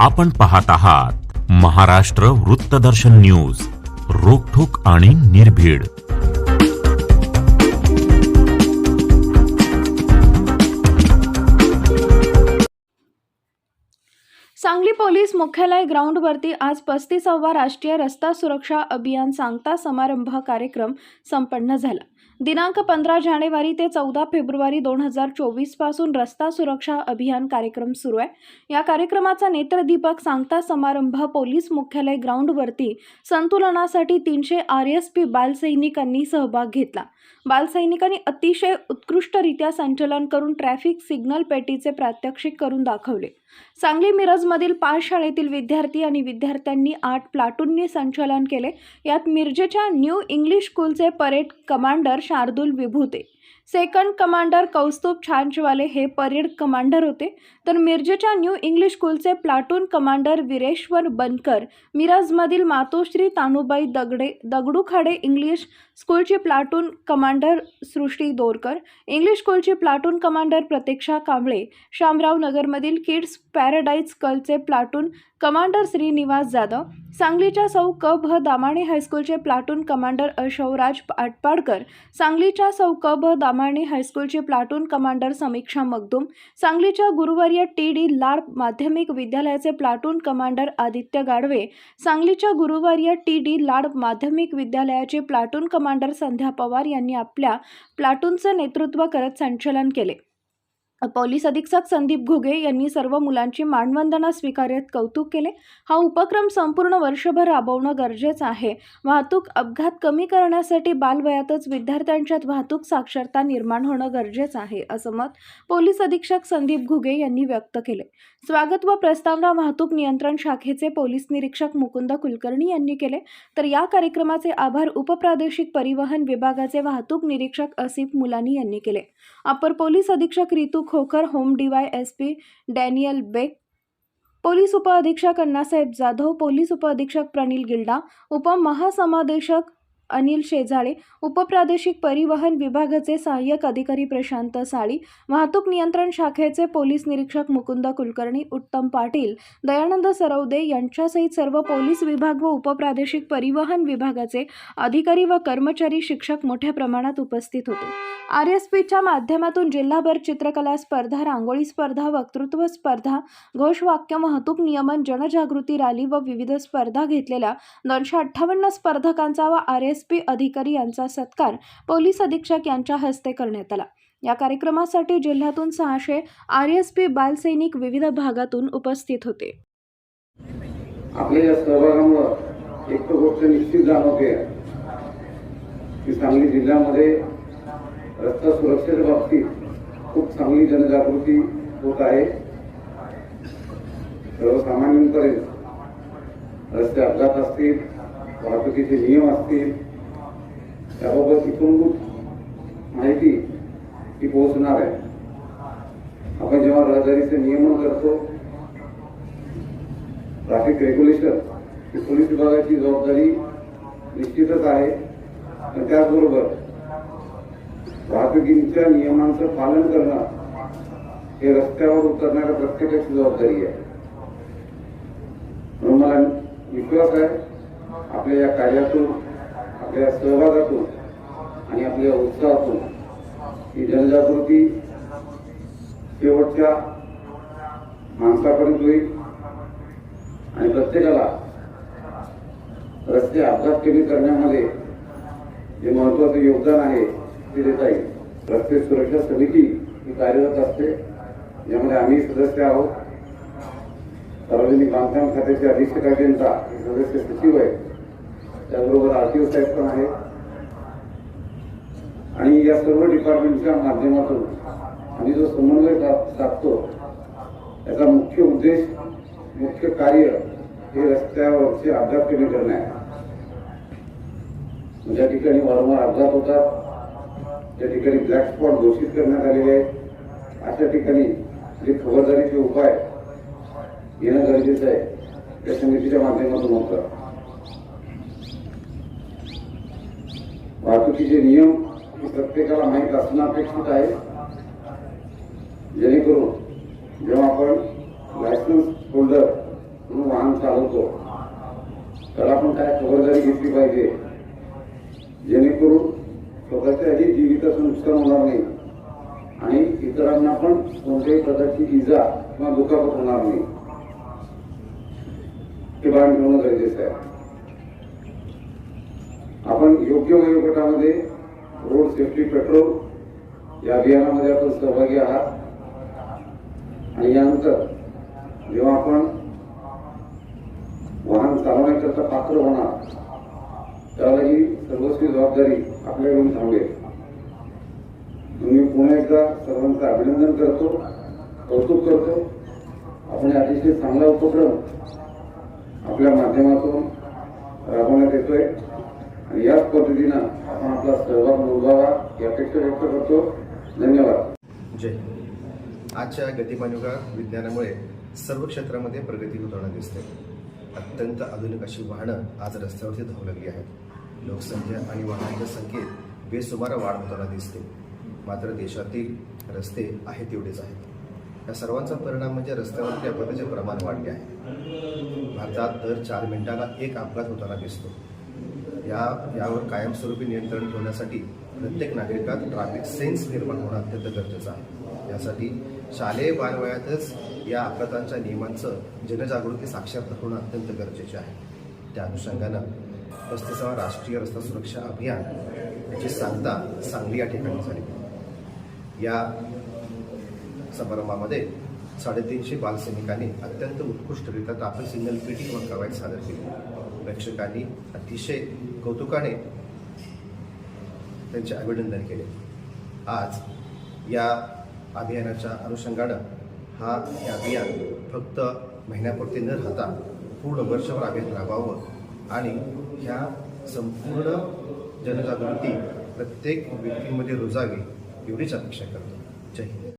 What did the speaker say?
आपण पाहत आहात महाराष्ट्र वृत्तदर्शन न्यूज, रोखठोक आणि निर्भीड। सांगली पोलीस मुख्यालय ग्राउंडवरती आज 35वा राष्ट्रीय रस्ता सुरक्षा अभियान सांगता समारंभ कार्यक्रम संपन्न झाला। दिनांक 15 जानेवारी ते 14 फेब्रुवारी 2024 पासून रस्ता सुरक्षा अभियान कार्यक्रम सुरू आहे। या कार्यक्रमाचा नेत्रदीपक सांगता समारंभ पोलीस मुख्यालय ग्राउंडवरती संतुलनासाठी 300 RSP बालसैनिकांनी सहभाग घेतला। बालसैनिकांनी अतिशय उत्कृष्टरित्या संचलन करून ट्रॅफिक सिग्नल पेटीचे प्रात्यक्षिक करून दाखवले। सांगली मिरजमधील 5 शाळेतील विद्यार्थी आणि विद्यार्थ्यांनी 8 प्लाटूननी संचलन केले। यात मिरजेच्या न्यू इंग्लिश स्कूलचे parade commander Shardul Vibhute, second commander Kaustubh Chhanchwale हे परेड कमांडर होते, तर मिरजेच्या न्यू इंग्लिश स्कूलचे प्लाटून कमांडर वीरेश्वर बनकर, मिरजमधील मातोश्री तानुबाई दगडूखाडे इंग्लिश स्कूलची platoon commander Srushti Dorkar, English स्कूलची प्लाटून कमांडर प्रतीक्षा कांबळे, शामराव नगरमधील किड्स पॅराडाईज स्कूलचे प्लाटून कमांडर श्रीनिवास जाधव, सांगलीच्या सौ क भ दामाणे हायस्कूलचे प्लाटून कमांडर अशौराज आटपाडकर, सांगलीच्या सौ क भ दामाणे हायस्कूलचे प्लाटून कमांडर समीक्षा मगदूम, सांगलीच्या गुरुवर्य TD लाड माध्यमिक विद्यालयाचे प्लाटून कमांडर आदित्य गाडवे, सांगलीच्या गुरुवर्य TD लाड माध्यमिक विद्यालयाचे प्लाटून कमांडर संध्या पवार यांनी आपल्या प्लाटूनचे नेतृत्व करत संचलन केले। पोलीस अधीक्षक संदीप घुगे यांनी सर्व मुलांची मानवंदना स्वीकारत कौतुक केले। हा उपक्रम संपूर्ण वर्षभर राबवणं गरजेचं आहे। वाहतूक अपघात कमी करण्यासाठी बालवयातच विद्यार्थ्यांच्यात वाहतूक साक्षरता निर्माण होणं गरजेचं आहे, असं मत पोलीस अधीक्षक संदीप घुगे यांनी व्यक्त केले। स्वागत व प्रस्तावना वाहतूक नियंत्रण शाखेचे पोलीस निरीक्षक मुकुंद कुलकर्णी यांनी केले, तर या कार्यक्रमाचे आभार उपप्रादेशिक परिवहन विभागाचे वाहतूक निरीक्षक असिफ मुलानी यांनी केले। अपर पोलीस अधीक्षक Ritu Khokar, home DYSP Daniel Beck, police उपअधीक्षक अण्णासाहेब जाधव, पोलीस उपअधीक्षक प्रणिल गिल्डा, उपमहासमादेशक अनिल शेजाळे, उपप्रादेशिक परिवहन विभागाचे सहाय्यक अधिकारी प्रशांत साळी, वाहतूक नियंत्रण शाखेचे पोलीस निरीक्षक मुकुंद कुलकर्णी, उत्तम पाटील, दयानंद सरवदे यांच्यासहित सर्व पोलीस विभाग व उपप्रादेशिक परिवहन विभागाचे अधिकारी व कर्मचारी, शिक्षक मोठ्या प्रमाणात उपस्थित होते। RSPच्या माध्यमातून जिल्हाभर चित्रकला स्पर्धा, रांगोळी स्पर्धा, वक्तृत्व स्पर्धा, घोषवाक्य, वाहतूक नियमन, जनजागृती रॅली व विविध स्पर्धा घेतलेल्या 258 स्पर्धकांचा व RSP अधिकारी यांचा सत्कार पोलीस अधीक्षक यांच्या हस्ते करण्यात आला। या कार्यक्रमासाठी जिल्ह्यातून 600 RSP बालसैनिक विविध भागातून उपस्थित होते। आपल्या या सहभागामुळे एक गोष्ट निश्चित जाणवते की सांगली जिल्ह्यामध्ये रस्ता सुरक्षेच्या बाबतीत खूप चांगली जनजागृती होत आहे। सर्वसामान्यांपर्यंत रस्ते अपघात असतील, वाहतुकीचे नियम असतील, त्याबाबत इतंभूत माहिती ही पोहोचणार आहे। आपण जेव्हा रहदारीचे नियमन करतो, ट्रॅफिक रेग्युलेशन ही पोलीस विभागाची जबाबदारी निश्चितच आहे, पण त्याचबरोबर वाहतुकीच्या नियमांचं पालन करणं हे रस्त्यावर उतरणाऱ्या प्रत्येकाची जबाबदारी आहे। म्हणून मला विश्वास आहे आपल्या या कार्यातून, आपल्या सहभागातून आणि आपल्या उत्साहातून ही जनजागृती शेवटच्या माणसापर्यंत होईल आणि प्रत्येकाला रस्ते अपघात कमी करण्यामध्ये जे महत्वाचं योगदान आहे ते देता येईल। रस्ते सुरक्षा समिती ही कार्यरत असते, ज्यामध्ये आम्ही सदस्य आहोत। सार्वजनिक बांधकाम खात्याचे अधीक्षक अभियंता सदस्य सचिव आहे, त्याचबरोबर RTO साहेब पण आहे आणि या सर्व डिपार्टमेंटच्या माध्यमातून आम्ही जो समन्वय साधतो त्याचा मुख्य उद्देश, मुख्य कार्य हे रस्त्यावरचे अपघात कमी करणे आहे। ज्या ठिकाणी वारंवार अपघात होतात, ज्या ठिकाणी ब्लॅक स्पॉट घोषित करण्यात आलेले आहेत, अशा ठिकाणी जे खबरदारीचे उपाय घेणं गरजेचं आहे त्या समितीच्या माध्यमातून होतं। वाहतुकीचे नियम प्रत्येकाला माहीत असणं अपेक्षित आहे, जेणेकरून जेव्हा आपण लायसन्स होल्डर आपण कोणत्याही प्रकारची इजा किंवा दुखापत होणार नाही हे भान ठेवणं गरजेचं आहे. आपण योग्य वयोगटामध्ये रोड सेफ्टी पेट्रोल या अभियानामध्ये आपण सहभागी आहात आणि यानंतर जेव्हा आपण वाहन चालवण्याकरता पात्र होणार त्याला ही सर्वस्वी जबाबदारी आपल्याकडून थांबेल. मी पुन्हा एकदा सर्वांचं अभिनंदन करतो, कौतुक करतो. आपण अतिशय चांगला उपक्रम आपल्या माध्यमातून राबवण्यात येतोय आणि याच पद्धतीनं आपण आपला सहभाग नोंदवावा ही अपेक्षा व्यक्त करतो. धन्यवाद. जय हिंद. आजच्या गतिमान विज्ञानामुळे सर्व क्षेत्रामध्ये प्रगती होताना दिसते. अत्यंत आधुनिक अशी वाहनं आज रस्त्यावरती धावू लागली आहेत. लोकसंख्या आणि वाहनांच्या संख्येत बेसुमार वाढ होताना दिसते. मात्र देशातील रस्ते आहेत तेवढेच आहेत. या सर्वांचा परिणाम म्हणजे रस्त्यावरती अपघाताचे प्रमाण वाढले आहे. भारतात दर 4 मिनिटाला एक अपघात होताना दिसतो. यावर कायमस्वरूपी नियंत्रण ठेवण्यासाठी प्रत्येक नागरिकात ट्रॅफिक सेन्स निर्माण होणं अत्यंत गरजेचं आहे. यासाठी शालेय बालवयातच या अपघातांच्या नियमांचं जनजागृती साक्षरता होणं अत्यंत गरजेचे आहे. त्या अनुषंगानं 35वा राष्ट्रीय रस्ता सुरक्षा अभियान याची सांगता सांगली या ठिकाणी झाली. या समारंभामध्ये 350 बालसैनिकांनी अत्यंत उत्कृष्टरित्या ट्रॅफिक सिग्नल पेटी व कवायत सादर केली. प्रेक्षकांनी अतिशय कौतुकाने त्यांचे अभिनंदन केले. आज या अभियानाच्या अनुषंगानं हे अभियान फक्त महिन्यापुरते न राहता पूर्ण वर्षभर अभियान राबवावं आणि ह्या संपूर्ण जनजागृती प्रत्येक व्यक्तीमध्ये रुजावी एवढीच अपेक्षा करतो. जय हिंद.